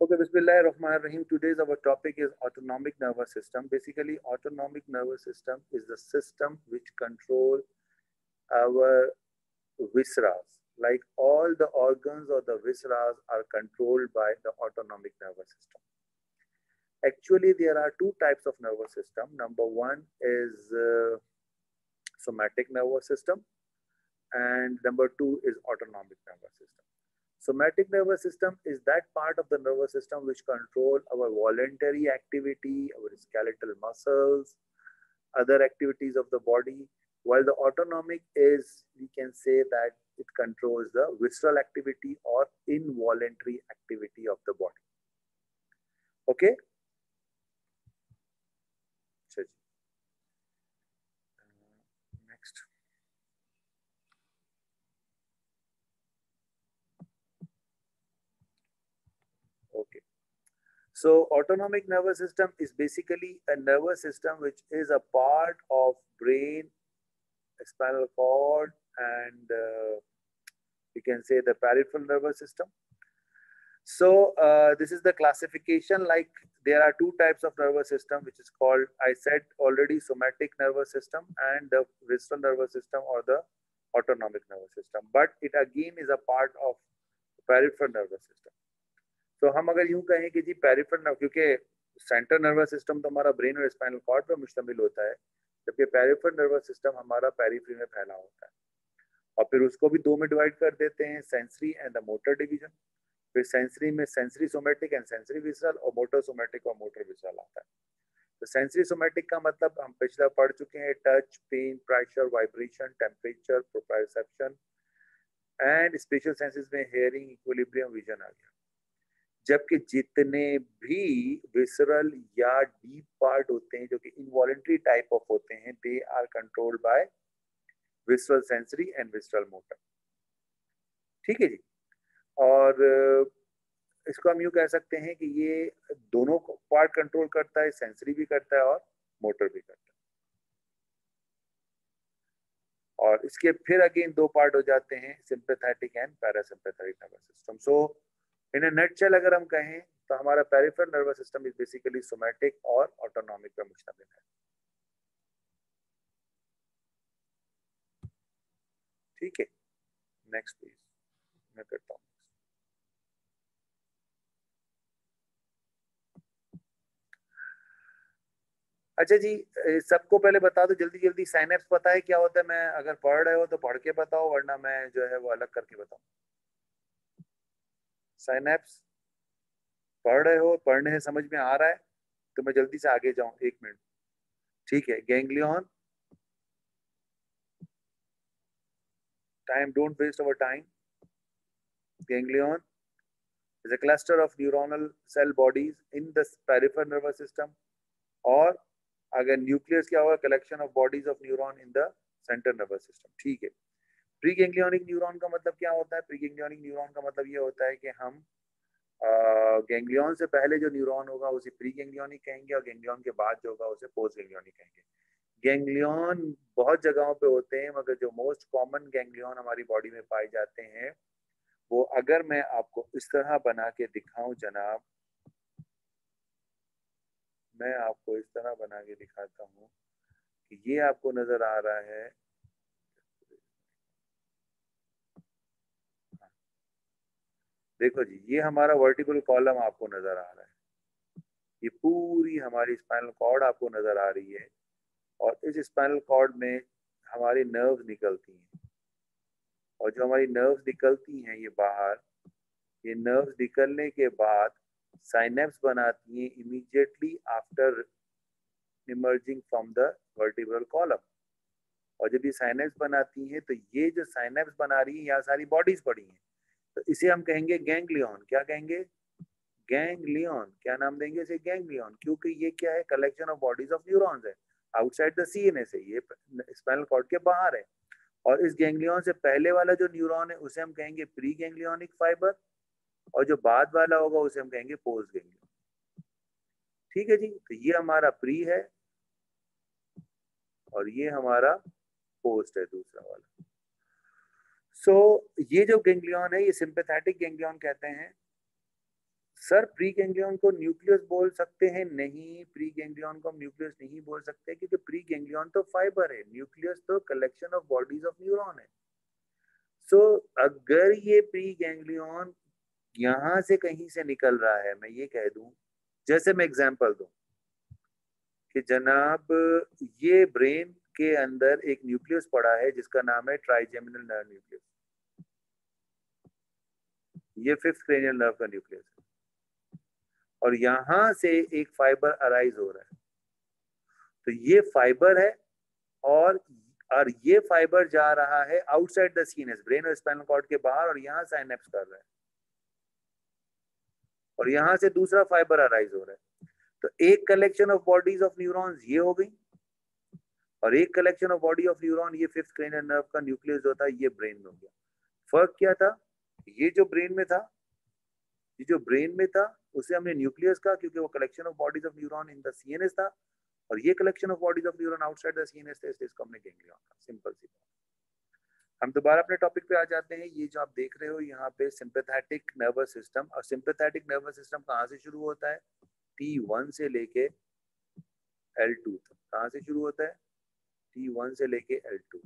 Okay, Bismillahirrahmanirrahim. Today's our topic is autonomic nervous system. Basically, autonomic nervous system is the system which control our visceras. Like all the organs or the visceras are controlled by the autonomic nervous system. Actually, there are two types of nervous system. Number one is somatic nervous system, and number two is autonomic nervous system. Somatic nervous system is that part of the nervous system which control our voluntary activity, our skeletal muscles, other activities of the body, while the autonomic is, we can say that it controls the visceral activity or involuntary activity of the body. Okay? Next. Okay. So autonomic nervous system is basically a nervous system which is a part of brain, spinal cord, and you can say the peripheral nervous system. So this is the classification. Like there are two types of nervous system, which is called, I said already, somatic nervous system and the visceral nervous system or the autonomic nervous system. But it again is a part of peripheral nervous system. तो हम अगर यूं कहें कि जी peripheral nerve, क्योंकि central nervous system तो हमारा brain और स्पाइनल कॉर्ड पर मुश्तमिल होता है, जबकि पेरिफेरल नर्वस सिस्टम हमारा पेरिफेरी में फैला होता है, और फिर उसको भी दो में डिवाइड कर देते हैं, sensory and the motor division. फिर सेंसरी में sensory somatic and sensory visceral और मोटर सोमेटिक और मोटर विसरल आता है. तो सेंसरी सोमेटिक का मतलब हम पिछला पढ़ चुके हैं, touch, pain, pressure, vibration, temperature, proprioception and special senses में हेयरिंग, इक्विलिब्रियम, विजन आ गया. जबकि जितने भी विसरल या डीप पार्ट होते हैं जो कि इनवॉलंटरी टाइप ऑफ होते हैं, they are controlled by visceral sensory and visceral motor. ठीक है जी. और इसको हम यूं कह सकते हैं कि ये दोनों पार्ट कंट्रोल करता है, सेंसरी भी करता है और मोटर भी करता है. और इसके फिर अगेन दो पार्ट हो जाते हैं, sympathetic and parasympathetic nervous system. So in a nutshell अगर हम कहें तो हमारा peripheral nervous system is basically somatic और ऑटोनॉमिक पे मुश्तमिल है. ठीक है, नेक्स्ट प्लीज. मैं करता हूँ. अच्छा जी, सबको पहले बता दो जल्दी जल्दी, साइनेप्स पता है क्या होता है? मैं अगर पढ़ रहे हो तो पढ़ के बताओ, वरना मैं जो है वो अलग करके बताऊं. साइनेप्स पढ़ रहे हो, पढ़ने से समझ में आ रहा है तो मैं जल्दी से आगे जाऊं. एक मिनट. ठीक है. Ganglion, time, don't waste our time. Ganglion is a cluster of neuronal cell bodies in the peripheral nervous system, और अगर न्यूक्लियस क्या होगा, collection of bodies of neuron in the central nervous system. ठीक है. Pre ganglionic neuron का मतलब क्या होता है? प्री गैंग्लियोनिक न्यूरॉन का मतलब ये होता है कि हम गैंग्लियन से पहले जो न्यूरॉन होगा उसे प्री गैंग्लियोनिक कहेंगे, और गैंग्लियन के बाद जो होगा उसे पोस्ट गैंग्लियोनिक कहेंगे. गैंग्लियन बहुत जगहों पे होते हैं, मगर जो मोस्ट कॉमन गैंग्लियन हमारी बॉडी में पाए जाते हैं वो अगर मैं आपको इस तरह बना के दिखाऊं जनाब, मैं आपको इस तरह बना के दिखाता हूं कि ये आपको नजर आ रहा है. देखो जी, ये हमारा वर्टिकल कॉलम आपको नजर आ रहा है, ये पूरी हमारी स्पाइनल कॉर्ड आपको नजर आ रही है, और इस स्पाइनल कॉर्ड में हमारी नर्व्स निकलती हैं, और जो हमारी नर्व्स निकलती हैं ये बाहर, ये नर्व्स निकलने के बाद साइनेप्स बनाती हैं immediately after emerging from the vertebral column. और जब ये साइनेप्स बनाती हैं तो ये जो साइनेप्स बना रही है यहाँ सारी बॉडीज पड़ी हैं, तो इसे हम कहेंगे गैंग्लियन. क्या कहेंगे? गैंग्लियन. क्या नाम देंगे इसे? गैंग्लियन. क्योंकि ये क्या है? Collection of bodies of neurons है आउटसाइड द सीएनएस है, ये स्पाइनल कॉर्ड के बाहर है. और इस गैंग्लियन से पहले वाला जो न्यूरॉन है उसे हम कहेंगे प्री गैंग्लियोनिक फाइबर, और जो बाद वाला होगा उसे हम कहेंगे पोस्ट गैंग्लियन. ठीक है जी. तो ये हमारा प्री है और ये हमारा पोस्ट है, दूसरा वाला. सो ये जो गैंग्लियन है ये सिंपैथेटिक गैंग्लियन कहते हैं. सर प्री गैंग्लियन को न्यूक्लियस बोल सकते हैं? नहीं, प्री गैंग्लियन को हम न्यूक्लियस नहीं बोल सकते, क्योंकि प्री गैंग्लियन तो फाइबर है, न्यूक्लियस तो collection of bodies of neuron है। सो अगर ये प्री गैंग्लियन यहां से कहीं से निकल रहा है, मैं ये कह दूं, जैसे मैं एग्जांपल दूं कि जनाब ये ब्रेन के अंदर एक न्यूक्लियस पड़ा है जिसका नाम है ट्राइजेमिनल नर्व न्यूक्लियस, ये फिफ्थ क्रेनियल नर्व का न्यूक्लियस है, और यहां से एक फाइबर अराइज हो रहा है। तो ये फाइबर है, और ये फाइबर जा रहा है आउटसाइड द सीनस, ब्रेन और स्पाइनल कॉर्ड के बाहर, और यहां साइनेप्स कर रहा है, और यहां से दूसरा फाइबर अराइज हो रहा है। तो एक collection of bodies of neurons ये हो गई, और एक collection of body of neuron ये फिफ्थ क्रेनियल नर्व का न्यूक्लियस जो था ये ब्रेन में हो गया। फर्क क्या था? ये जो ब्रेन में था, ये जो ब्रेन में था उसे हमने न्यूक्लियस कहा क्योंकि वो collection of bodies of neuron in the CNS था, और ये collection of bodies of neuron outside the CNS थे, इसलिए इसको हमने गैंग्लियन कहा। सिंपल सी बात। हम दोबारा अपने टॉपिक पे आ जाते हैं। ये जो आप देख रहे हो यहाँ पे सिंपैथेटिक नर्वस सिस्टम, और सिंपैथेटिक नर्वस सिस्टम कहाँ से शुरू होता है? T1 से लेके L2 तक। कहाँ से शुरू होता है? T1 से लेके L2।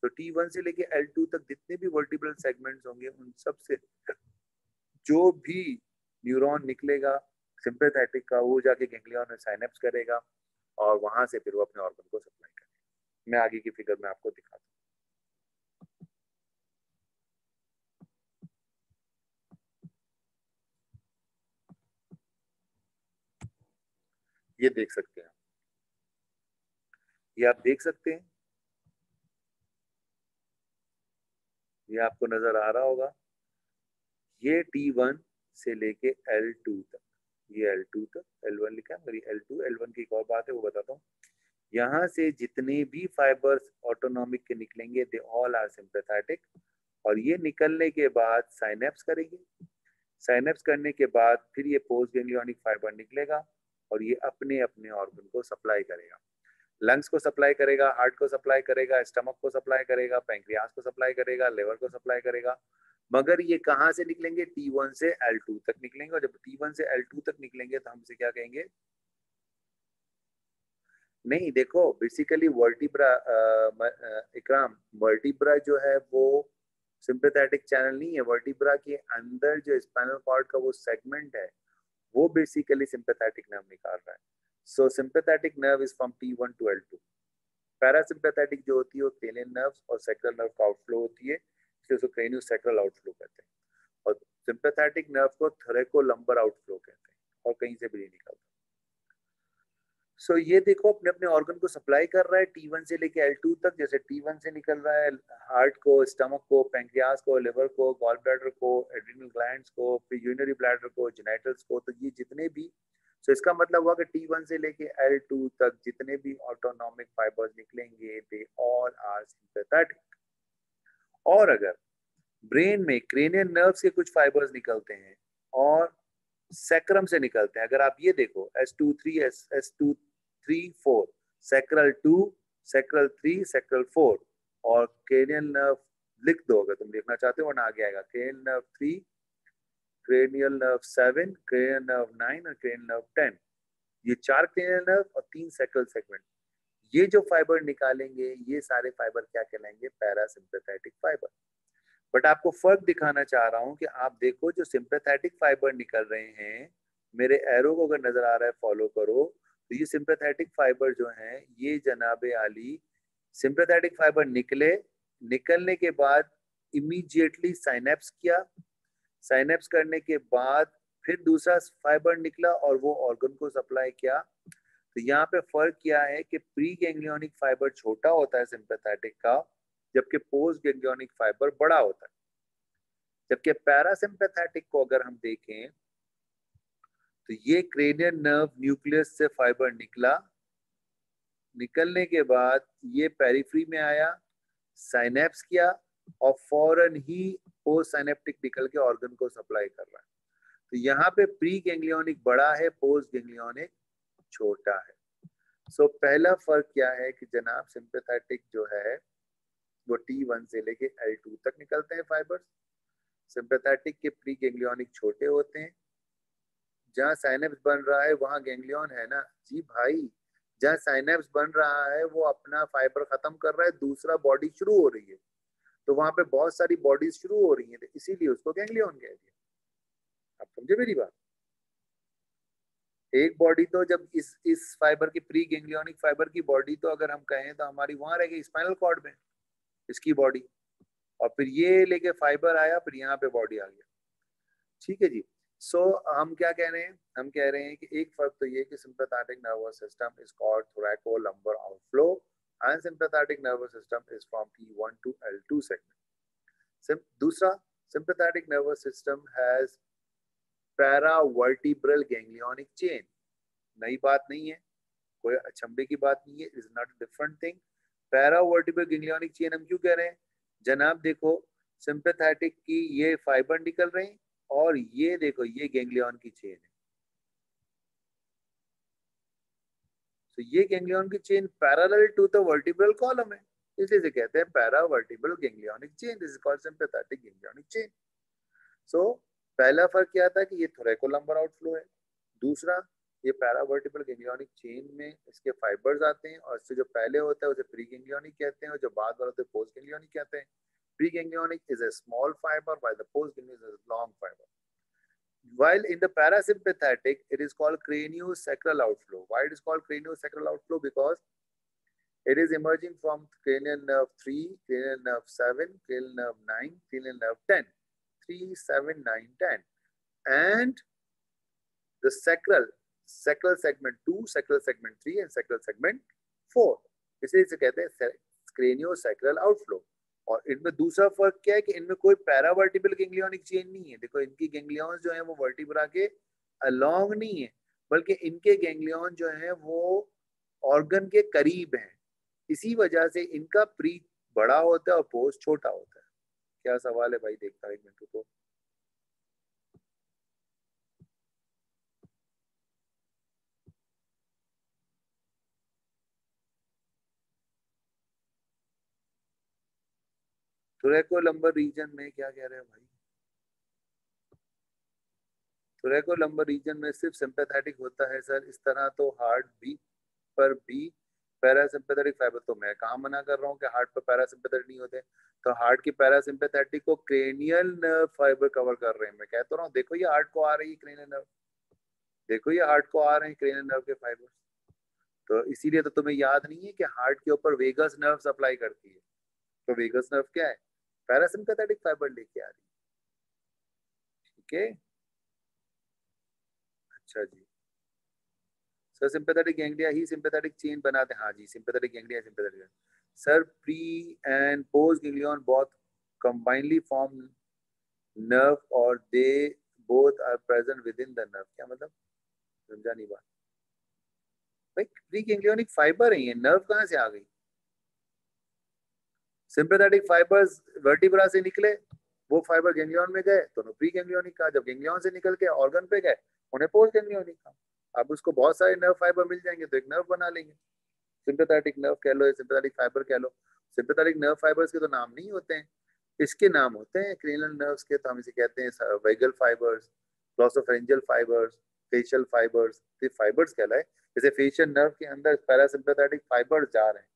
तो T1 से लेके L2 तक जितने भी वर्टिब्रल सेगमेंट्स होंगे उन सब से जो भी न्यूरॉन निकलेगा सिंपैथेटिक का, वो जाके गैंग्लियन में साइनेप्स करेगा, और वहां से फिर वो अपने ऑर्गन को सप्लाई करेगा। मैं आगे की फिगर में आपको दिखाता हूँ। ये देख सकते हैं, ये आप देख सकते हैं, ये आपको नजर आ रहा होगा। ये T1 से लेके L2 तक, ये L2 तक, L1 लिखा है मेरी, L2 L1 की एक और बात है वो बताता हूँ। यहाँ से जितने भी फाइबर्स ऑटोनॉमिक के निकलेंगे दे ऑल आर सिंपैथेटिक, और ये निकलने के बाद साइनेप्स करेंगे। साइनेप्स करने के बाद फिर ये पोस्ट गैंग्लियोनिक फाइबर निकलेगा, और ये अपने अपने ऑर्गन को सप्लाई करेगा। लंग्स को सप्लाई करेगा, हार्ट को सप्लाई करेगा, स्टमक को सप्लाई करेगा, पैंक्रियास को सप्लाई करेगा, लिवर को सप्लाई करेगा। मगर ये कहाँ से निकलेंगे? T1 से L2 तक निकलेंगे, और जब T1 से L2 तक निकलेंगे तो हम इसे क्या कहेंगे? नहीं, देखो बेसिकली वर्टिब्रा, इकराम, वर्टिब्रा जो है वो सिंपैथेटिक चैनल नहीं है। वर्टिब्रा के अंदर जो स्पाइनल कॉर्ड का वो सेगमेंट है वो बेसिकली सिंपैथेटिक नर्व निकाल रहा है। So sympathetic nerve is from T1 to L2। Parasympathetic जो होती है वो क्रेनियल नर्व्स और सैक्रल नर्व का आउटफ्लो होती है, इसलिए उसको क्रेनियोसैक्रल आउटफ्लो कहते हैं। और सिंपैथेटिक नर्व को थोरैकोलम्बर आउटफ्लो कहते हैं, और कहीं से भी नहीं निकलता। सो ये देखो अपने अपने ऑर्गन को सप्लाई कर रहा है T1 से लेके L2 तक। जैसे T1 से निकल रहा है हार्ट को, स्टमक को, पैंक्रियास को, लिवर को, गॉल ब्लैडर को, एड्रिनल ग्लैंड्स को, फिर यूरिनरी ब्लैडर को, जेनिटल्स को। तो ये जितने भी, तो इसका मतलब हुआ कि T1 से लेके L2 तक जितने भी ऑटोनॉमिक फाइबर्स निकलेंगे दे ऑल आर सिंपैथेटिक। और अगर ब्रेन में क्रेनियल नर्व्स के कुछ फाइबर्स निकलते हैं और सैक्रम से निकलते हैं, अगर आप ये देखो S23 S2 3 4, sacral 2, sacral 3, sacral 4, और क्रेनियल नर्व लिख दो अगर तुम देखना चाहते हो, वरना आगे आएगा cranial nerve 3, cranial nerve 7, cranial nerve 9 और क्रेनियल नर्व 10। ये 4 क्रेनियल नर्व और 3 सैक्रल सेगमेंट, ये जो फाइबर निकालेंगे ये सारे फाइबर क्या कहलाएंगे? Parasympathetic fibre. बट आपको फर्क दिखाना चाह रहा हूं कि आप देखो जो सिंपैथेटिक फाइबर निकल रहे हैं, मेरे एरो को अगर नजर आ रहा है फॉलो करो, तो ये सिंपैथेटिक फाइबर जो हैं ये जनाबे आली सिंपैथेटिक फाइबर निकले, निकलने के बाद इमीडिएटली साइनेप्स किया, साइनेप्स करने के बाद फिर दूसरा फाइबर निकला और वो ऑर्गन को सप्लाई किया। तो यहाँ पे फर्क क्या है कि प्री गैंग्लियोनिक फाइबर छोटा होता है सिंपैथेटिक का, जबकि पोस्ट गैंग्लियोनिक फाइबर बड़ा होता है। जबकि पैरासिम्पैथेटिक को अगर हम देखें तो ये क्रेनियल नर्व न्यूक्लियस से फाइबर निकला, निकलने के बाद ये पेरिफ्री में आया, साइनेप्स किया, और फौरन ही पोस्ट साइनेप्टिक निकल के ऑर्गन को सप्लाई कर रहा है। तो यहाँ पे प्री गैंग्लियोनिक बड़ा है, पोस्ट गैंग्लियोनिक छोटा है। सो पहला फर्क क्या है कि जनाब सिंपैथेटिक जो है वो T1 से लेके L2 तक निकलते हैं फाइबर्स। सिंपैथेटिक के प्री गैंग्लियोनिक छोटे होते हैं, जहाँ साइनेप्स बन रहा है वहां गैंग्लियन है ना जी भाई। जहाँ साइनेप्स बन रहा है वो अपना फाइबर खत्म कर रहा है, दूसरा बॉडी शुरू हो रही है, तो वहां पे बहुत सारी बॉडीज शुरू हो रही है, तो इसीलिए उसको गैंग्लियन कह दिया। आप समझे मेरी बात? एक बॉडी तो जब इस फाइबर की प्री गैंग्लियोनिक फाइबर की बॉडी तो अगर हम कहें तो हमारी वहां रह गई स्पाइनल कॉर्ड में, इसकी बॉडी, और फिर ये लेके फाइबर आया, फिर यहाँ पे बॉडी आ गया। ठीक है जी। सो हम क्या कह रहे हैं, हम कह रहे हैं कि एक फर्क तो ये कि sympathetic nervous system is called thoracolumbar outflow and sympathetic nervous system is from T1 to L2 segment. दूसरा, sympathetic nervous system has paravertebral ganglionic chain। नई बात नहीं है, कोई अचंभे की बात नहीं है, is not different thing. Paravertebral ganglionic chain हम क्यों कह रहे हैं जनाब? देखो, सिंपैथेटिक की ये फाइबर निकल रहे हैं, और ये देखो ये गैंग्लियन की चेन है। तो ये गैंग्लियन की chain parallel to the vertebral column है, इसलिए से कहते हैं paravertebral ganglionic chain. This is called sympathetic ganglionic chain. So पहला फर्क क्या था कि ये थोरैकोलम्बर आउटफ्लो है। दूसरा, ये पैरावर्टिब्रल गैंग्लियोनिक चेन में इसके फाइबर्स आते हैं, और इससे जो पहले होता है उसे प्री गैंग्लियोनिक कहते हैं, और जो बाद वाला होता है पोस्ट गैंग्लियोनिक कहते हैं। Pre ganglionic is a small fibre while the post ganglionic is a long fiber. While in the parasympathetic, it is called craniosacral outflow. Why it is called craniosacral outflow? Because it is emerging from cranial nerve 3, cranial nerve 7, cranial nerve 9, cranial nerve 10. 3, 7, 9, 10. And the sacral segment 2, sacral segment 3 and sacral segment 4. इसे कहते हैं क्रेनियोसैक्रल outflow. और इनमें दूसरा फर्क क्या है कि इनमें कोई पैरावर्टिब्रल गैंग्लियोनिक चेन नहीं है। देखो इनकी गैंग्लियंस जो है वो वर्टिब्रा के अलोंग नहीं है, बल्कि इनके गैंग्लियन जो है वो ऑर्गन के करीब हैं। इसी वजह से इनका प्री बड़ा होता है और पोस्ट छोटा होता है। क्या सवाल है भाई? देखता है एक मिनट को। थोरैकोलम्बर रीजन में क्या कह रहे हो भाई? थोरैकोलम्बर रीजन में सिर्फ सिंपैथेटिक होता है सर। इस तरह तो हार्ट बीट पर भी पैरासिम्पैथेटिक फाइबर, तो मैं कहाँ मना कर रहा हूँ कि हार्ट पर पैरासिम्पैथेटिक नहीं होते। तो हार्ट की पैरासिम्पैथेटिक को क्रेनियल नर्व फाइबर कवर कर रहे हैं। मैं कहता रहा हूँ देखो ये हार्ट को आ रही है क्रेनियल नर्व, देखो ये हार्ट को आ रहे हैं क्रेनियल नर्व के फाइबर। तो इसीलिए तो तुम्हें याद नहीं है कि हार्ट के ऊपर वेगस नर्व सप्लाई करती है। तो वेगस नर्व क्या है? पैरासिम्पैथेटिक फाइबर लेके आ रही है। ठीक है, अच्छा जी। सर सिंपैथेटिक गैंग्लिया ही सिंपैथेटिक चेन बनाते हैं। हाँ जी, sympathetic ganglia sympathetic. Sir pre and post ganglion both combinedly form nerve और they both are present within the nerve. क्या मतलब? समझा नहीं बात भाई। प्री गैंग्लियोनिक फाइबर है ये, नर्व कहाँ से आ गई? सिंपैथेटिक फाइबर्स वर्टिब्रा से निकले, वो फाइबर गैंग्लियन में गए तो प्री गैंग्लियोनिक कहा। जब गैंग्लियन से निकल के ऑर्गन पे गए उन्हें पोस्ट गैंग्लियोनिक कहा। अब उसको बहुत सारे नर्व फाइबर मिल जाएंगे तो एक नर्व बना लेंगे। सिंपैथेटिक नर्व कह लो या सिंपैथेटिक फाइबर कह लो। सिंपैथेटिक नर्व फाइबर्स के तो नाम नहीं होते हैं, इसके नाम होते हैं क्रेनियल नर्व्स के। तो हम इसे कहते हैं vagal fibres, glossopharyngeal fibres, facial fibres. ये फाइबर्स कहलाए। जैसे फेशियल नर्व के अंदर पैरासिम्पैथेटिक फाइबर्स जा रहे हैं,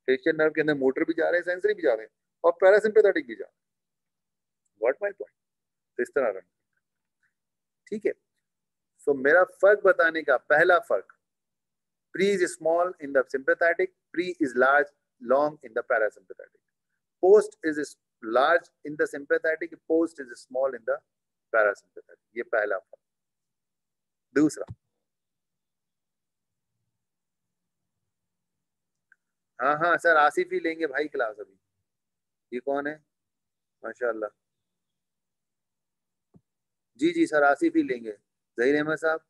फेशियल नर्व के अंदर मोटर भी जा रहे हैं, सेंसरी भी जा रहे हैं, और पैरासिम्पैथेटिक भी जा रहे हैं। What my point? तो इस तरह रन। ठीक है। सो मेरा फर्क बताने का पहला फर्क, pre is small in the sympathetic, pre is large long in the parasympathetic, post is large in the sympathetic, post is small in the parasympathetic। ये पहला फर्क। दूसरा, हाँ हाँ सर आसिफ ही लेंगे भाई क्लास अभी। ये कौन है? माशाल्लाह। जी जी सर आसिफ ही लेंगे। जहीर अहमद साहब।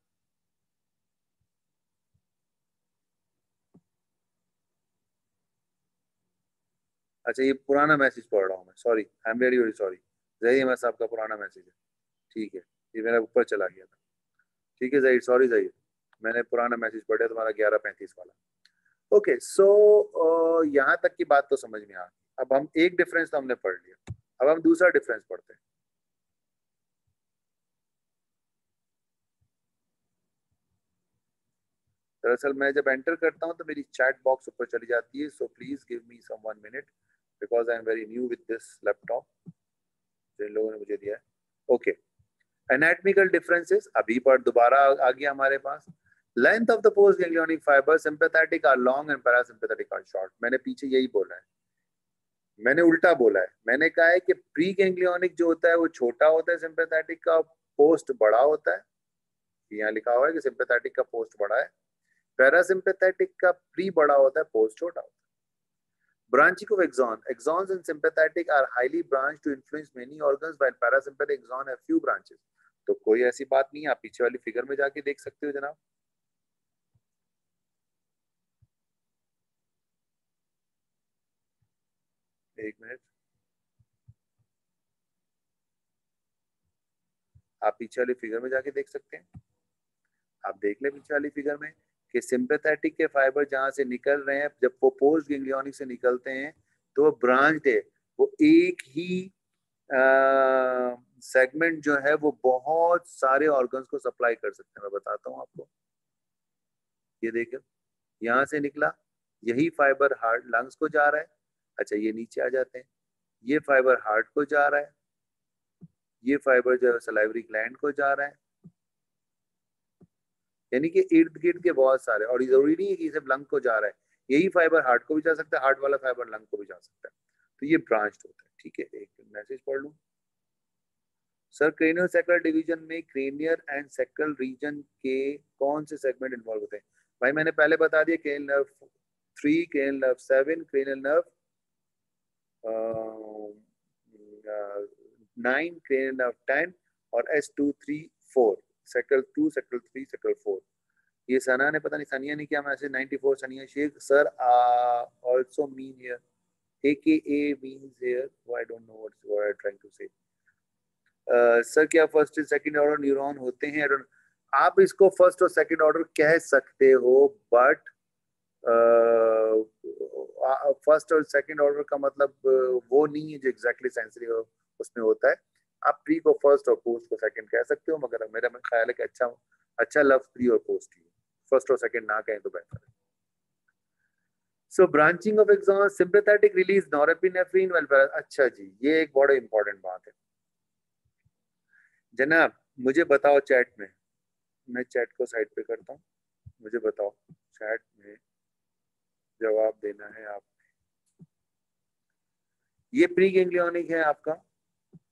अच्छा ये पुराना मैसेज पढ़ रहा हूँ मैं, sorry, I am very very sorry. Zaheer Ahmed sahab का पुराना मैसेज है। ठीक है, ये मेरा ऊपर चला गया था। ठीक है जहीर, सॉरी जहीर, मैंने पुराना मैसेज पढ़ा तुम्हारा 11:35 वाला। ओके सो यहाँ तक की बात तो समझ में आ गई। अब हम एक डिफरेंस तो हमने पढ़ लिया, अब हम दूसरा डिफरेंस पढ़ते हैं। दरअसल मैं जब एंटर करता हूँ तो मेरी चैट बॉक्स ऊपर चली जाती है, so please give me some 1 minute because I am very new with this laptop जो इन लोगों ने मुझे दिया है। ओके, एनाटॉमिकल डिफरेंसेस अभी पर दोबारा आ गया हमारे पास। Length of the post ganglionic fibre sympathetic are long and parasympathetic are short. मैंने पीछे यही बोला है, मैंने उल्टा बोला है। मैंने कहा है कि प्री गैंग्लियोनिक जो होता है वो छोटा होता है, सिंपैथेटिक का पोस्ट बड़ा होता है। यहाँ लिखा हुआ है कि सिंपैथेटिक का पोस्ट बड़ा है, पैरासिम्पैथेटिक का प्री बड़ा होता है, पोस्ट छोटा होता है। Branching of axon. Axons in sympathetic are highly branched to influence many organs, while parasympathetic axon have few branches. तो कोई ऐसी बात नहीं है, आप पीछे वाली फिगर में जाके देख सकते हो जनाब। एक मिनट, आप पीछे वाली फिगर में जाके देख सकते हैं। आप देख ले पीछे वाली फिगर में कि सिंपैथेटिक के फाइबर जहां से निकल रहे हैं, जब वो पोस्ट गैंग्लियोनिक से निकलते हैं तो वो ब्रांच्ड है, वो एक ही सेगमेंट जो है वो बहुत सारे ऑर्गन्स को सप्लाई कर सकते हैं। मैं बताता हूँ आपको, ये देखो यहाँ से निकला, यही फाइबर हार्ट लंग्स को जा रहा है। अच्छा ये नीचे आ जाते हैं, ये फाइबर हार्ट को जा रहा है, ये फाइबर जो है सलाइवरी ग्लैंड को जा रहा है। यानी कि इर्द गिर्द के बहुत सारे, और जरूरी नहीं है कि सिर्फ लंग को जा रहा है, यही फाइबर हार्ट को भी जा सकता है, हार्ट वाला फाइबर लंग को भी जा सकता है। तो ये ब्रांच होता है। ठीक है, एक मैसेज पढ़ लूँ। सर क्रेनियोसैक्रल डिवीजन में क्रेनियर एंड सैक्रल रीजन के कौन से सेगमेंट इन्वॉल्व होते हैं? भाई मैंने पहले बता दिया, cranial nerve 3, cranial nerve 7, cranial nerve 9, cranial nerve 10 और S2, 3, 4, सैक्रल 2, सैक्रल 3, सैक्रल 4। ये सना ने, पता नहीं सनिया ने क्या message, 94 Sania Shaikh sir also mean here, AKA means here, I don't know what I'm trying to say। Sir क्या फर्स्ट सेकंड ऑर्डर न्यूरॉन होते हैं? आप इसको फर्स्ट और सेकंड ऑर्डर कह सकते हो, बट फर्स्ट और सेकंड ऑर्डर का मतलब वो नहीं है जो एग्जैक्टली सेंसरी उसमें होता है। आप प्री को फर्स्ट और पोस्ट को सेकंड कह सकते हो, मगर मेरा ख्याल है कि अच्छा अच्छा लफ्ज प्री और पोस्ट ही, फर्स्ट और सेकंड ना कहें तो बेहतर है। So branching of axon, sympathetic release norepinephrine well. अच्छा जी, ये एक बड़ा इंपॉर्टेंट बात है जनाब। मुझे बताओ चैट में, मैं चैट को साइड पे करता हूँ, मुझे बताओ चैट में जवाब देना है आप। ये प्री गैंग्लियोनिक है आपका,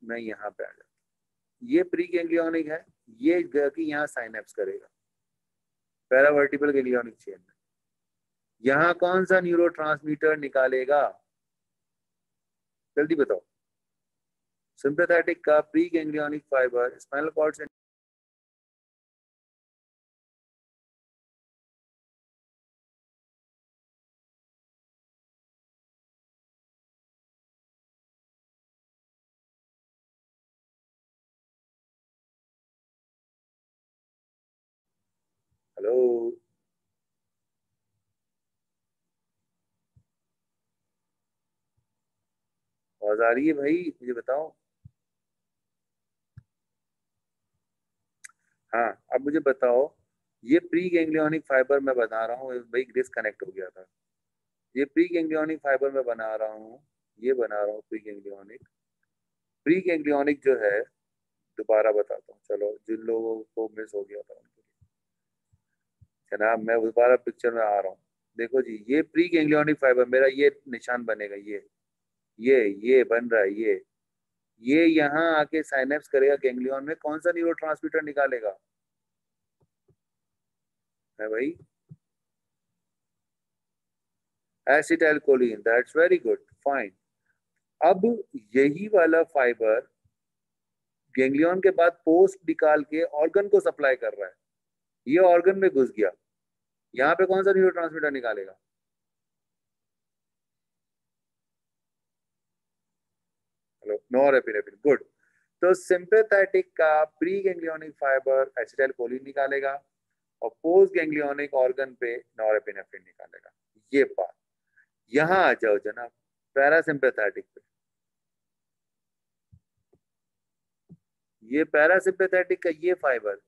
मैं यहाँ पे आ जाता हूँ, ये प्री गैंग्लियोनिक है, ये कि यहाँ साइनेप्स करेगा पैरावर्टिबल गैंग्लियोनिक चेन में। यहाँ कौन सा न्यूरोट्रांसमीटर निकालेगा? जल्दी बताओ। सिंपैथेटिक का pre ganglionic fibre spinal cord से। हेलो, आवाज आ रही है भाई? मुझे बताओ। हाँ, अब मुझे बताओ, ये प्री गैंग्लियोनिक फाइबर मैं बना रहा हूँ भाई, डिस्कनेक्ट हो गया था। ये प्री गैंग्लियोनिक फाइबर मैं बना रहा हूँ, ये बना रहा हूँ प्री गैंग्लियोनिक। प्री गैंग्लियोनिक जो है, दोबारा बताता हूँ, चलो जिन लोगों को मिस हो गया था उनके लिए। जनाब मैं दोबारा पिक्चर में आ रहा हूँ, देखो जी, ये प्री गैंग्लियोनिक फाइबर मेरा ये निशान बनेगा, ये बन रहा है, ये यहाँ आके साइनेप्स करेगा गैंग्लियन में, कौन सा न्यूरोट्रांसमीटर निकालेगा है भाई? Acetylcholine, that's very good, fine. अब यही वाला फाइबर गैंग्लियन के बाद पोस्ट निकाल के ऑर्गन को सप्लाई कर रहा है, ये ऑर्गन में घुस गया, यहाँ पे कौन सा न्यूरोट्रांसमीटर निकालेगा? Hello, norepinephrine, good. तो सिंपैथेटिक का प्री गैंग्लियोनिक फाइबर एसिटाइलकोलिन निकालेगा और पोस्ट गैंग्लियोनिक ऑर्गन पे नॉरएपिनेफ्रिन निकालेगा। ये बात, यहां आ जाओ जनाब पैरासिम्पैथेटिक पे। ये पैरासिम्पैथेटिक का ये फाइबर,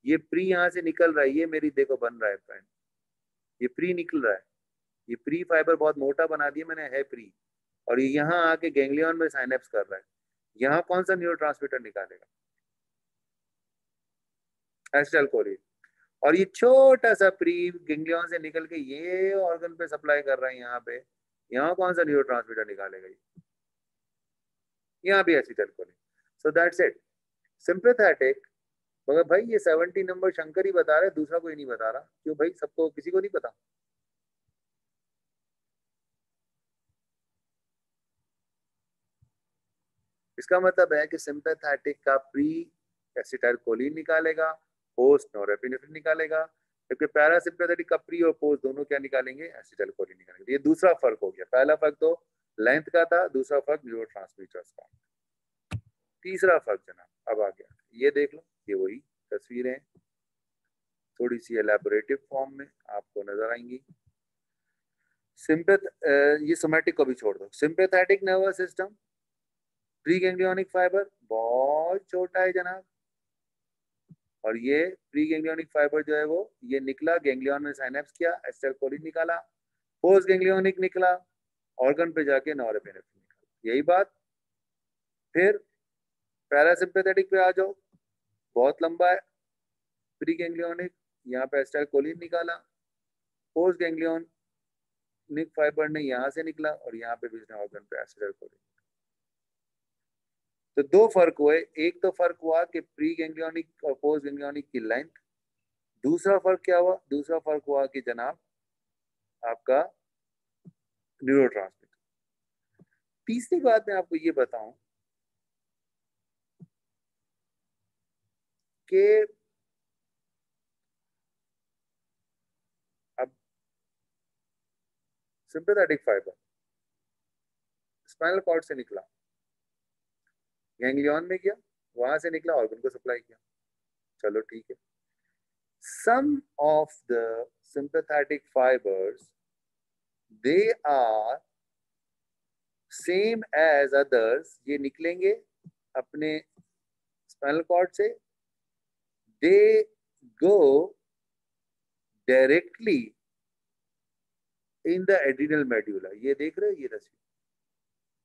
ये प्री यहां से निकल रहा है, ये मेरी देखो बन रहा है फ्रेंड, ये प्री निकल रहा है, ये प्री फाइबर बहुत मोटा बना दिया मैंने, है प्री, और ये यहाँ आके गैंग्लियन में साइनेप्स कर रहा है। यहाँ कौन सा न्यूरोट्रांसमीटर निकालेगा? एसिटाइलकोलिन। और ये छोटा सा प्री गैंग्लियन से निकल के ये ऑर्गन पे सप्लाई कर रहा है यहाँ पे, यहाँ कौन सा न्यूरोट्रांसमीटर निकालेगा? ये यहाँ भी acetylcholine. So that's it. Sympathetic, मगर भाई ये 70 नंबर शंकर ही बता रहे, दूसरा कोई नहीं बता रहा। क्यों भाई, सबको किसी को नहीं पता? इसका मतलब है कि सिंपैथेटिक का प्री एसिटाइलकोलिन निकालेगा, पोस्ट नॉरएपिनेफ्रिन निकालेगा, जबकि पैरासिम्पैथेटिक का प्री और पोस्ट दोनों क्या निकालेंगे? एसिटाइलकोलिन निकालेंगे। ये दूसरा फर्क हो गया। पहला फर्क तो लेंथ का था, दूसरा फर्क न्यूरोट्रांसमीटर्स का। तीसरा फर्क जनाब अब आ गया, ये देख लो, ये वही तस्वीरें थोड़ी सी एलैबोरेटिव फॉर्म में आपको नजर आएंगी। ये सोमैटिक को भी छोड़ दो। Sympathetic nervous system, pre ganglionic fibre बहुत छोटा है जनाब, और ये प्री गैंग्लियोनिक फाइबर जो है वो ये निकला, गैंग्लियन में साइनेप्स किया, एसिटाइलकोलिन निकाला, पोस्ट गैंग्लियोनिक निकला, ऑर्गन पे जाके नॉरएपिनेफ्रिन निकाला। यही बात। फिर पैरासिम्पैथेटिक पे आ जाओ, बहुत लंबा है। प्री गैंग्लियोनिक, यहाँ पे एसिटाइलकोलिन निकाला, पोस्ट गैंग्लियोनिक फाइबर ने यहाँ से निकला और यहाँ पे भी ऑर्गन पे एसिटाइलकोलिन। तो दो फर्क हुए। एक तो फर्क हुआ कि प्री गैंग्लियोनिक और पोस्ट गैंग्लियोनिक की लेंथ। दूसरा फर्क क्या हुआ? दूसरा फर्क हुआ कि जनाब आपका न्यूरोट्रांसमीटर। तीसरी बात मैं आपको ये बताऊं कि अब सिंपैथेटिक फाइबर स्पाइनल कॉर्ड से निकला, गैंग्लियन में गया, वहां से निकला, ऑर्गन को सप्लाई किया। चलो ठीक है। some of the sympathetic fibers, they are same as others, ये निकलेंगे अपने स्पाइनल कॉर्ड से, they go directly in the adrenal medulla। ये देख रहे हो ये तस्वीर?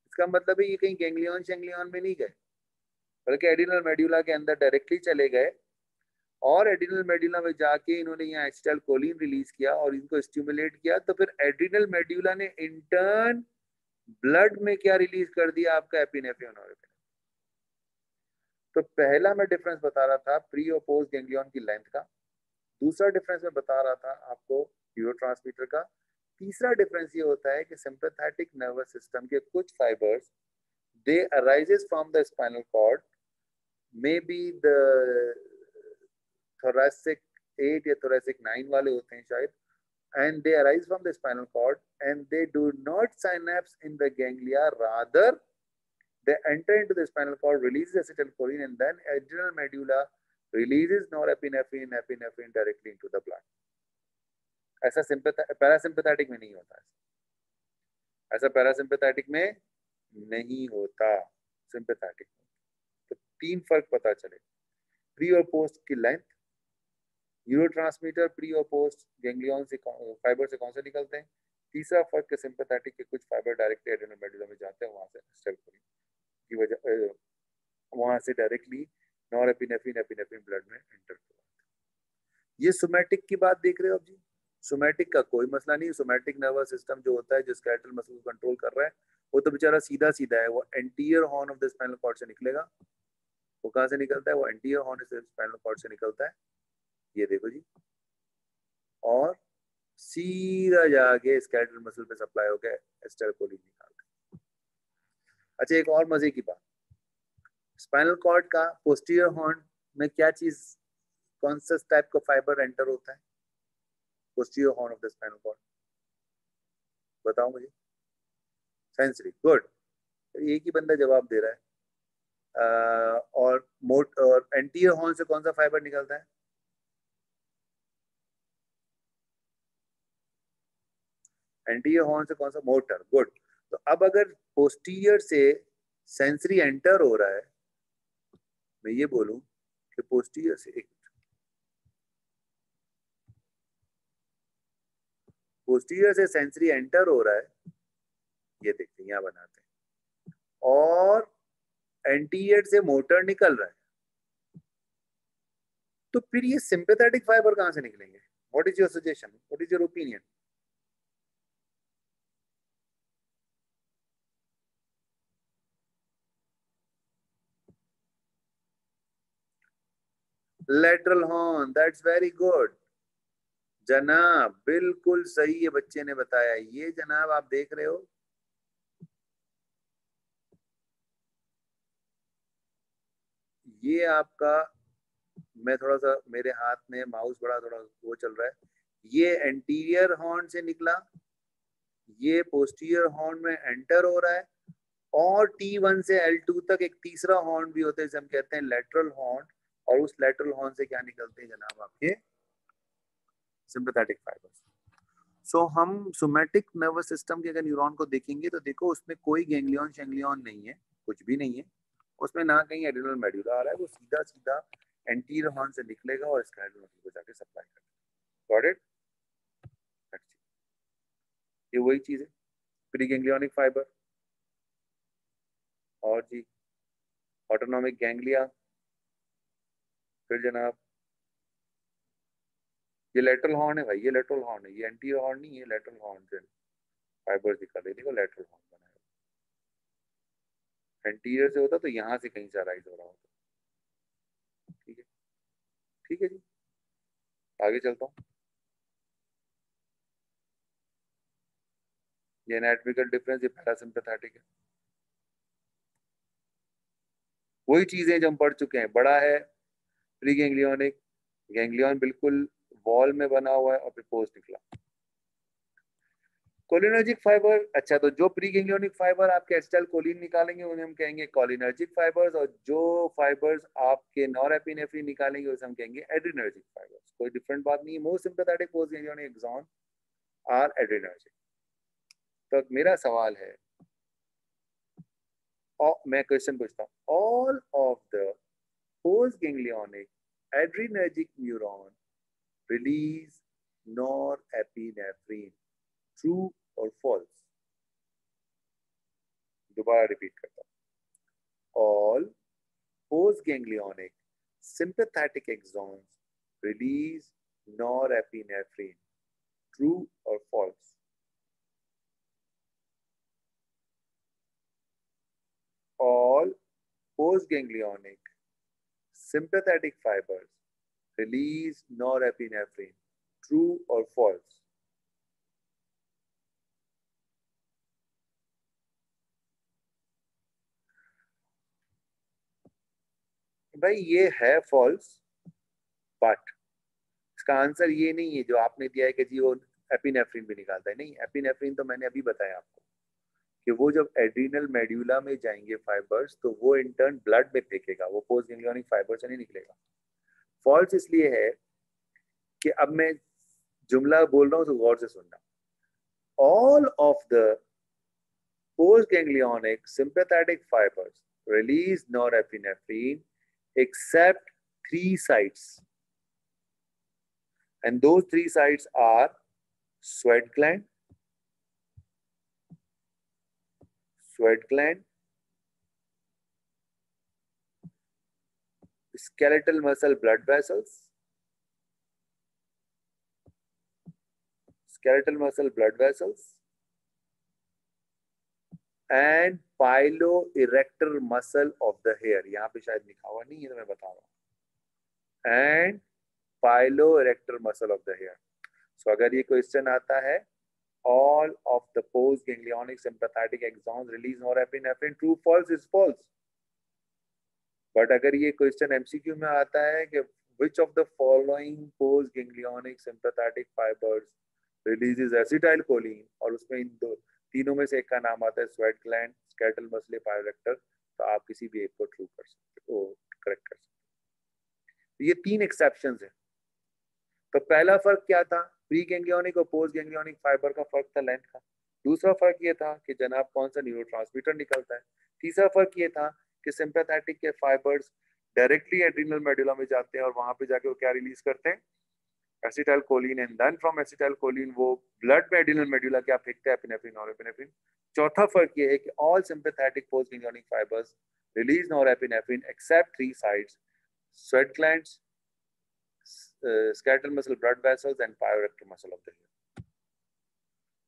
इसका मतलब है ये कहीं गैंग्लियन शेंग्लियन में नहीं गए, बल्कि एड्रिनल मेड्यूला के अंदर डायरेक्टली चले गए, और एड्रिनल मेड्यूला में जाके इन्होंने यहाँ एसिटाइलकोलिन रिलीज किया और इनको स्टिमुलेट किया। तो फिर एड्रिनल मेड्यूला ने इंटर्न ब्लड में क्या रिलीज कर दिया? आपका एपिनेफ्रिन और नॉरएपिनेफ्रिन। तो पहला मैं डिफरेंस बता रहा था प्री और पोस्ट गैंग्लियन की लेंथ का, दूसरा डिफरेंस मैं बता रहा था आपको न्यूरोट्रांसमीटर का, तीसरा डिफरेंस ये होता है कि सिंपैथेटिक नर्वस सिस्टम के कुछ fibres they arises from the spinal cord, may be the thoracic 8 या thoracic 9 वाले होते हैं शायद, and they arise from the spinal cord and they do not synapse in the ganglia, rather they enter into the spinal cord, release acetylcholine, and then adrenal medulla releases norepinephrine, epinephrine directly into the blood। ऐसा parasympathetic में नहीं होता, ऐसा parasympathetic में नहीं होता, sympathetic में। तो तीन फर्क पता चले, प्री और पोस्ट की लेंथ, न्यूरोट्रांसमीटर प्री और पोस्ट गैंग्लियन से फाइबर से कौन से निकलते हैं, तीसरा फर्क के सिंपैथेटिक के कुछ फाइबर डायरेक्टली एड्रेनल मेडुला में जाते हैं, वहां से एसिटाइलकोलिन की वजह वहां से डायरेक्टली नॉरएपिनेफ्रिन एपिनेफ्रिन ब्लड में एंटर करते हैं। ये सोमैटिक की बात देख रहे हो आप जी। सोमैटिक का कोई मसला नहीं। सोमैटिक नर्वस सिस्टम जो होता है, जो स्केलेटल मसल को कंट्रोल कर रहा है, वो तो बेचारा सीधा सीधा है, वो anterior horn of the spinal cord से निकलेगा। वो कहां से निकलता है? वो एंटीरियर हॉर्न से स्पाइनल कॉर्ड से निकलता है, ये देखो जी, और सीधा जाके स्केलेटल मसल पे सप्लाई हो गया, एसिटाइलकोलिन निकालते हैं। अच्छा, एक और मजे की बात, स्पाइनल कॉर्ड का पोस्टीरियर हॉर्न में क्या चीज, कौन सा टाइप का फाइबर एंटर होता है posterior horn of the spinal cord? बताओ मुझे। Sensory, good. एक ही बंदा जवाब दे रहा है। और एंटीरियर हॉर्न से कौन सा फाइबर निकलता है? एंटीरियर हॉर्न से कौन सा? Motor, good. तो अब अगर पोस्टीरियर से सेंसरी एंटर हो रहा है, मैं ये बोलूं कि पोस्टीरियर से, एक पोस्टीरियर से सेंसरी एंटर हो रहा है, ये देखते हैं यहाँ बनाते हैं, और एंटीरियर से मोटर निकल रहा है, तो फिर ये सिंपैथेटिक फाइबर कहां से निकलेंगे? What is your suggestion, what is your opinion? Lateral horn, that's very good जनाब, बिल्कुल सही है, बच्चे ने बताया। ये जनाब आप देख रहे हो, ये आपका, मैं थोड़ा सा, मेरे हाथ में माउस बड़ा थोड़ा वो चल रहा है, ये एंटीरियर हॉर्न से निकला, ये पोस्टीरियर हॉर्न में एंटर हो रहा है, और T1 से L2 तक एक तीसरा हॉर्न भी होता है जिसे हम कहते हैं लेटरल हॉर्न, और उस लेटरल हॉर्न से क्या निकलते हैं जनाब? आपके सिंपैथेटिक फाइबर्स। सो हम सोमैटिक नर्वस सिस्टम के अगर न्यूरॉन को देखेंगे तो देखो उसमें कोई गैंग्लियन शेंग्लियन नहीं है, कुछ भी नहीं है उसमें, ना कहीं एड्रिनल मेड्यूला आ रहा है, वो सीधा सीधा एंटीरियर हॉर्न से निकलेगा और स्केलेटल मसल को जाके सप्लाई करेगा। Got it? ये वही चीज है, प्री गैंग्लियोनिक फाइबर। और जी, ऑटोनॉमिक गैंग्लिया, फिर जनाब ये लेटरल हॉर्न है भाई, ये लेटरल हॉर्न है, ये एंटीरियर हॉर्न नहीं है, लेटरल हॉर्न से फाइबर दिखा दे, देखो लेटरल हॉर्न बना है, एंटीरियर से होता तो यहाँ से कहीं से अराइज हो रहा होता। ठीक है, ठीक है जी, आगे चलता हूँ। ये एनाटॉमिकल डिफरेंस, ये पैरासिम्पैथेटिक है, वही चीजें जो हम पढ़ चुके हैं। बड़ा है प्री गैंग्लियोनिक, गैंग्लियन बिल्कुल वॉल में बना हुआ है और फिर पोस्ट निकला। कोलिनर्जिक फाइबर, अच्छा तो जो प्री गैंग्लियोनिक फाइबर आपके एसिटाइल कोलिन निकालेंगे उन्हें हम कहेंगे कोलिनर्जिक फाइबर्स, और जो फाइबर्स आपके नॉरएपिनेफ्रिन निकालेंगे उसे हम कहेंगे एड्रिनर्जिक फाइबर्स। कोई डिफरेंट बात नहीं है, most sympathetic post ganglionic axon are adrenergic. तो मेरा सवाल है, और मैं क्वेश्चन पूछता हूँ, all of the post ganglionic adrenergic neuron release norepinephrine, true or false? दोबारा रिपीट करता हूँ, all postganglionic sympathetic axons release norepinephrine, true or false? All postganglionic sympathetic fibers release norepinephrine, true or false? भाई ये है false, but इसका answer ये नहीं है जो आपने दिया है कि जी वो एपिनेफ्रिन भी निकालता है। नहीं, एपिनेफ्रिन तो मैंने अभी बताया आपको कि वो जब एड्रीनल मेड्यूला में जाएंगे फाइबर्स तो वो इंटर्न ब्लड में फेंकेगा, वो पोस्ट गैंग्लियोनिक फाइबर से नहीं निकलेगा। फॉल्स इसलिए है कि अब मैं जुमला बोल रहा हूँ तो गौर से सुनना। All of the post ganglionic sympathetic fibres release norepinephrine except 3 sites, and those 3 sites are sweat gland, skeletal muscle blood vessels, and piloerector muscle of the hair। यहाँ पे शायद लिखा हुआ नहीं है तो मैं बता रहा हूँ, and piloerector muscle of the hair। So अगर ये क्वेश्चन आता है all of the post ganglionic sympathetic axons release norepinephrine, true false is false। But अगर ये क्वेश्चन एमसीक्यू में आता है कि which of the following post ganglionic sympathetic fibers releases acetylcholine, और उसमें इन दो तीनों में से एक का नाम आता है स्वेट ग्लैंड, स्केलेटल मसल, पायोरेक्टर, तो आप किसी भी एक को ट्रू कर सकते हो, करेक्ट कर सकते हो। ये 3 एक्सेप्शंस हैं। तो पहला फर्क क्या था? प्री गैंग्लियोनिक और पोस्ट गैंग्लियोनिक फाइबर का फर्क था लेंथ का। दूसरा फर्क ये था कि जनाब कौन सा न्यूरोट्रांसमीटर निकलता है। तीसरा फर्क ये था कि सिंपैथेटिक के फाइबर्स डायरेक्टली एड्रिनल मेडुला में जाते हैं और वहां पे जाके वो क्या रिलीज करते हैं? Acetylcholine and then from acetylcholine वो ब्लड में एड्रिनल मेडुला क्या फेंकते हैं, एपिनेफ्रिन, नॉरएपिनेफ्रिन। चौथा फर्क ये है कि all sympathetic post ganglionic fibres release norepinephrine accept three sites, sweat glands, skeletal muscle, blood vessels and pyroclastic muscle of the hair.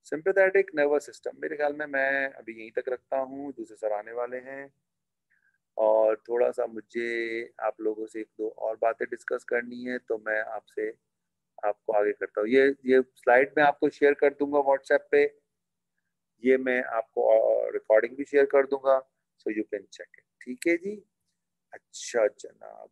Sympathetic nervous system मेरे ख्याल में मैं अभी यहीं तक रखता हूँ, दूसरे सर आने वाले हैं और थोड़ा सा मुझे आप लोगों से एक दो और बातें डिस्कस करनी है, तो मैं आपसे आपको आगे करता हूँ। ये स्लाइड में आपको शेयर कर दूंगा व्हाट्सएप पे, ये मैं आपको रिकॉर्डिंग भी शेयर कर दूंगा, so you can check it. ठीक है जी। अच्छा जनाब,